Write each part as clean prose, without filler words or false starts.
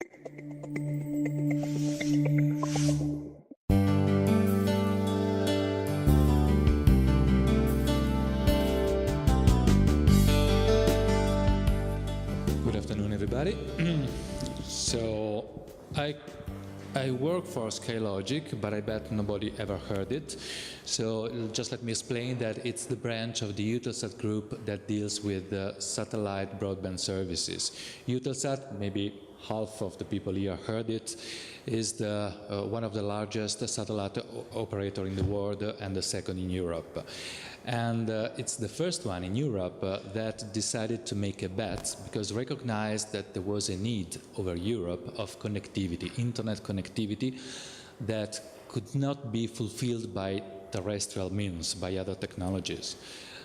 Good afternoon, everybody. So I work for SkyLogic, but I bet nobody ever heard it. So just let me explain that it's the branch of the Eutelsat group that deals with satellite broadband services. Eutelsat, maybe half of the people here heard it, is one of the largest satellite operator in the world and the second in Europe. And it's the first one in Europe that decided to make a bet because recognized that there was a need over Europe of connectivity, internet connectivity, that could not be fulfilled by terrestrial means, by other technologies.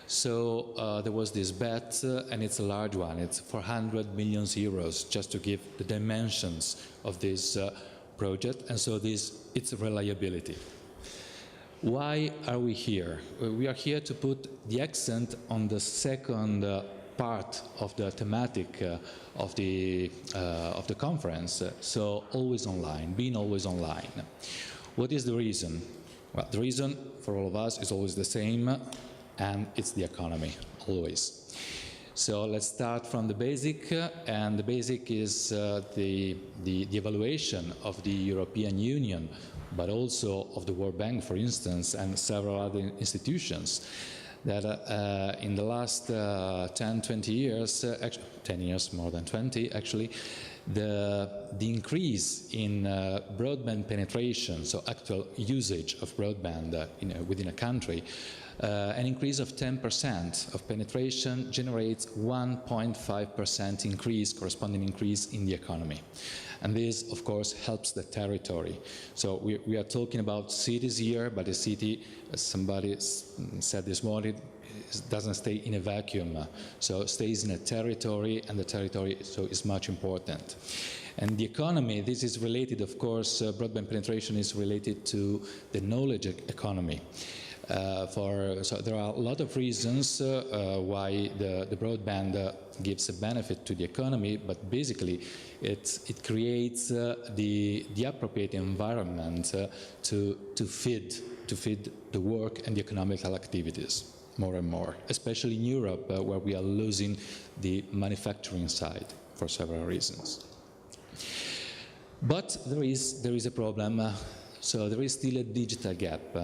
So there was this bet, and it's a large one. It's 400 million euros, just to give the dimensions of this project, and so its reliability. Why are we here? We are here to put the accent on the second part of the thematic of the conference, so always online, being always online. What is the reason? Well, the reason for all of us is always the same, and it's the economy, always. So let's start from the basic, and the basic is the evaluation of the European Union, but also of the World Bank, for instance, and several other institutions, that in the last 10, 20 years, actually 10 years, more than 20 actually, the increase in broadband penetration, so actual usage of broadband within a country, an increase of 10% of penetration generates 1.5% increase, corresponding increase in the economy. And this, of course, helps the territory. So we are talking about cities here, but a city, as somebody said this morning, doesn't stay in a vacuum. So it stays in a territory, and the territory so is much important. And the economy, this is related, of course, broadband penetration is related to the knowledge economy. So there are a lot of reasons why the broadband gives a benefit to the economy, but basically it creates the appropriate environment to feed the work and the economical activities more and more, especially in Europe, where we are losing the manufacturing side for several reasons. But there is a problem. So there is still a digital gap.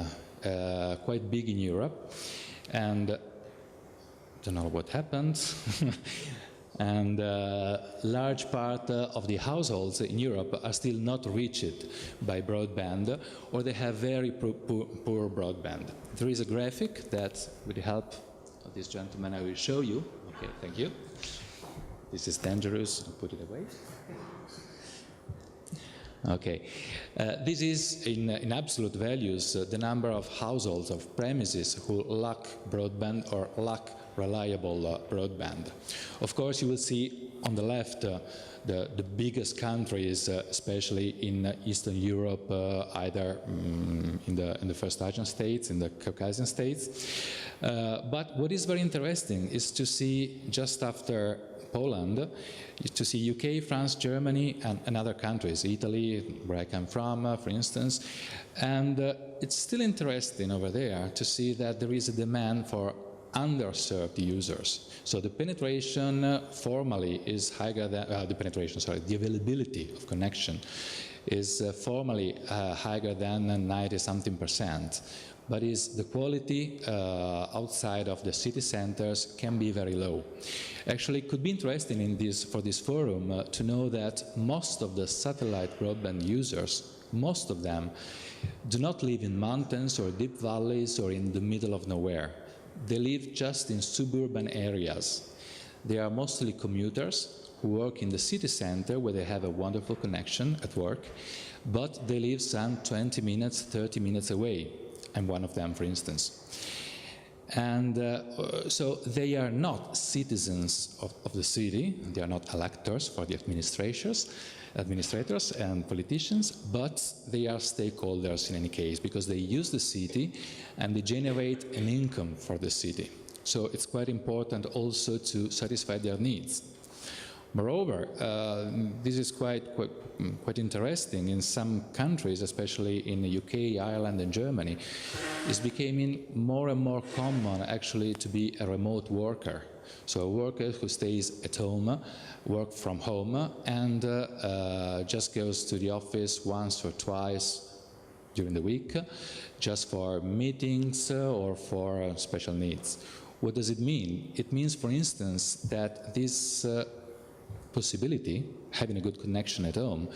Quite big in Europe, and don't know what happened. And large part of the households in Europe are still not reached by broadband, or they have very poor broadband. There is a graphic that, with the help of this gentleman, I will show you. Okay, thank you. This is dangerous. I'll put it away. Okay, this is in absolute values the number of households, of premises who lack broadband or lack reliable broadband. Of course, you will see on the left the biggest countries, especially in Eastern Europe, either in the First Asian states, in the Caucasian states. But what is very interesting is to see just after Poland, to see UK, France, Germany, and other countries, Italy, where I come from, for instance. And it's still interesting over there to see that there is a demand for underserved users. So the penetration formally is higher than, the availability of connection is formally higher than 90-something%. But the quality outside of the city centers can be very low. Actually, it could be interesting for this forum to know that most of the satellite broadband users, most of them, do not live in mountains or deep valleys or in the middle of nowhere. They live just in suburban areas. They are mostly commuters who work in the city center where they have a wonderful connection at work, but they live some 20 minutes, 30 minutes away. I'm one of them, for instance. And so they are not citizens of the city, they are not electors for the administrators and politicians, but they are stakeholders in any case, because they use the city and they generate an income for the city. So it's quite important also to satisfy their needs. Moreover, this is quite interesting. In some countries, especially in the UK, Ireland, and Germany, it's becoming more and more common actually to be a remote worker. So a worker who stays at home, work from home, and just goes to the office once or twice during the week, just for meetings or for special needs. What does it mean? It means, for instance, that this possibility, having a good connection at home,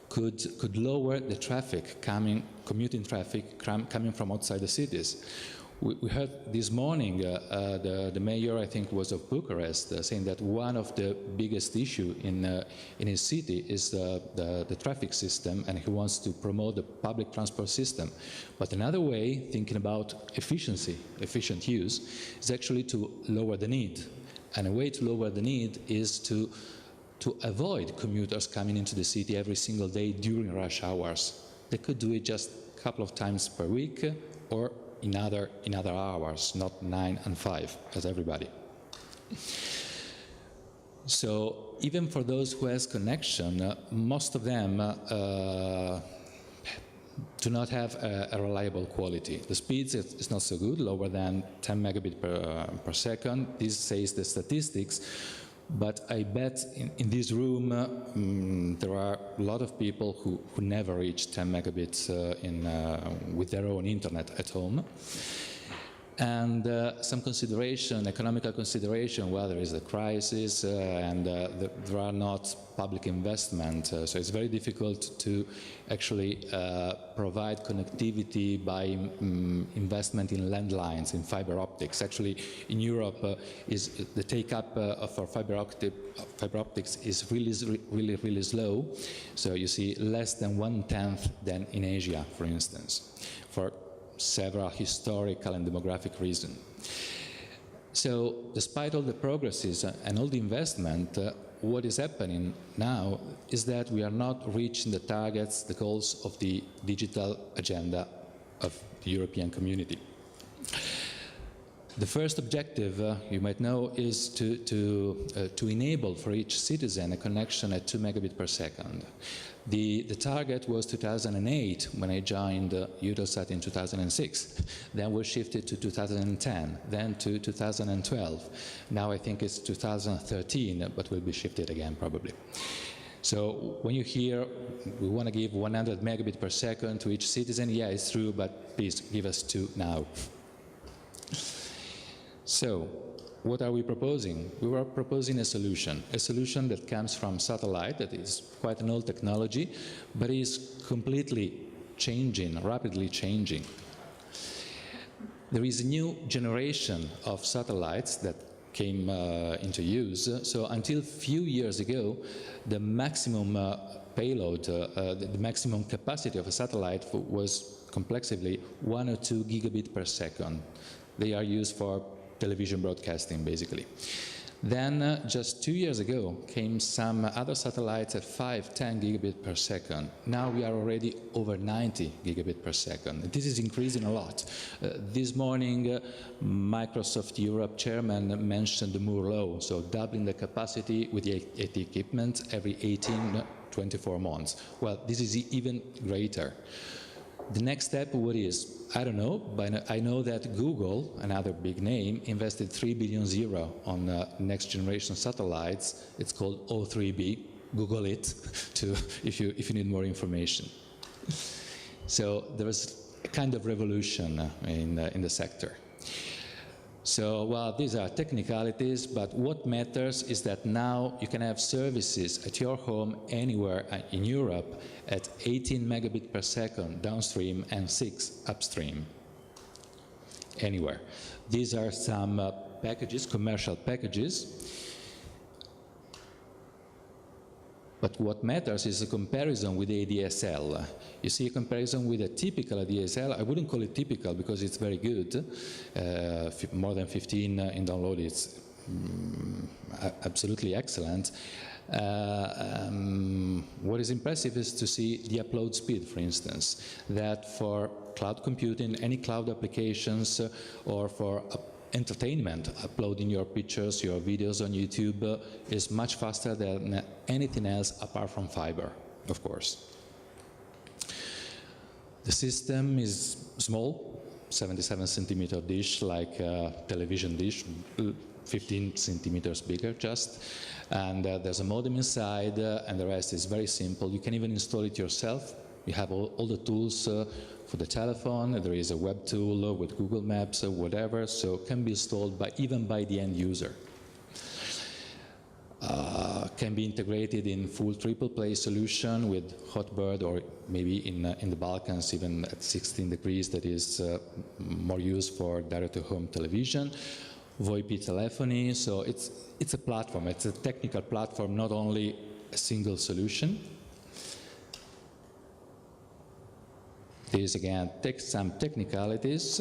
could lower the traffic commuting traffic coming from outside the cities. We heard this morning the mayor, I think, was of Bucharest, saying that one of the biggest issues in his city is the traffic system, and he wants to promote the public transport system. But another way, thinking about efficient use, is actually to lower the need. And a way to lower the need is to avoid commuters coming into the city every single day during rush hours. They could do it just a couple of times per week, or in other hours, not 9 and 5, as everybody. So even for those who has connection, most of them do not have a reliable quality. The speeds is not so good, lower than 10 megabit per second. This says the statistics. But I bet in this room there are a lot of people who never reach 10 megabits with their own internet at home. And some consideration, economical consideration, well, there is a crisis and there are not public investment, so it's very difficult to actually provide connectivity by investment in landlines, in fiber optics. Actually, in Europe, the take-up for fiber optics is really slow. So you see less than 1/10 than in Asia, for instance, for several historical and demographic reasons. So despite all the progresses and all the investment, what is happening now is that we are not reaching the targets, the goals of the digital agenda of the European community. The first objective, you might know, is to enable for each citizen a connection at 2 megabits per second. The target was 2008 when I joined Eutelsat in 2006. Then we shifted to 2010, then to 2012. Now I think it's 2013, but will be shifted again probably. So when you hear we want to give 100 megabits per second to each citizen, yeah, it's true, but please give us 2 now. So, what are we proposing? We were proposing a solution that comes from satellite, that is quite an old technology, but is completely changing, rapidly changing. There is a new generation of satellites that came into use. So until a few years ago, the maximum payload, the maximum capacity of a satellite was complexively 1 or 2 gigabits per second. They are used for television broadcasting, basically. Then, just 2 years ago, came some other satellites at 5-10 gigabits per second. Now we are already over 90 gigabits per second. This is increasing a lot. This morning, Microsoft Europe chairman mentioned the Moore law, so doubling the capacity with the equipment every 18-24 months. Well, this is even greater. The next step, what is? I don't know, but I know that Google, another big name, invested 3 billion on next generation satellites. It's called O3B. Google it if you need more information. So there is a kind of revolution in the sector. So, well, these are technicalities, but what matters is that now you can have services at your home anywhere in Europe at 18 megabits per second downstream and 6 upstream, anywhere. These are some packages, commercial packages. But what matters is a comparison with ADSL. You see a comparison with a typical ADSL. I wouldn't call it typical because it's very good. More than 15 in download, it's absolutely excellent. What is impressive is to see the upload speed, for instance, that for cloud computing, any cloud applications, or for entertainment, uploading your pictures, your videos on YouTube is much faster than anything else apart from fiber, of course. The system is small, 77 centimeter dish, like a television dish, 15 centimeters bigger just, and there's a modem inside, and the rest is very simple. You can even install it yourself. You have all the tools for the telephone. There is a web tool with Google Maps, whatever, so it can be installed even by the end user. Can be integrated in full triple play solution with Hotbird, or maybe in the Balkans even at 16 degrees, that is more used for direct-to-home television. VoIP telephony, so it's a platform, it's a technical platform, not only a single solution. These again take some technicalities.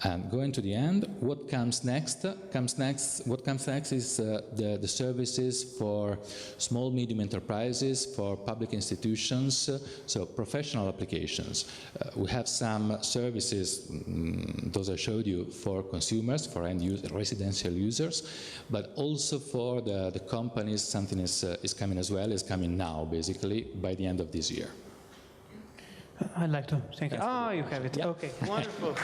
And going to the end, what comes next? What comes next is the services for small, medium enterprises, for public institutions, so professional applications. We have some services, those I showed you, for consumers, for end users, residential users, but also for the companies. Something is coming as well, is coming now, basically, by the end of this year. I'd like to thank you. Oh, you have it. Yeah. Okay, wonderful.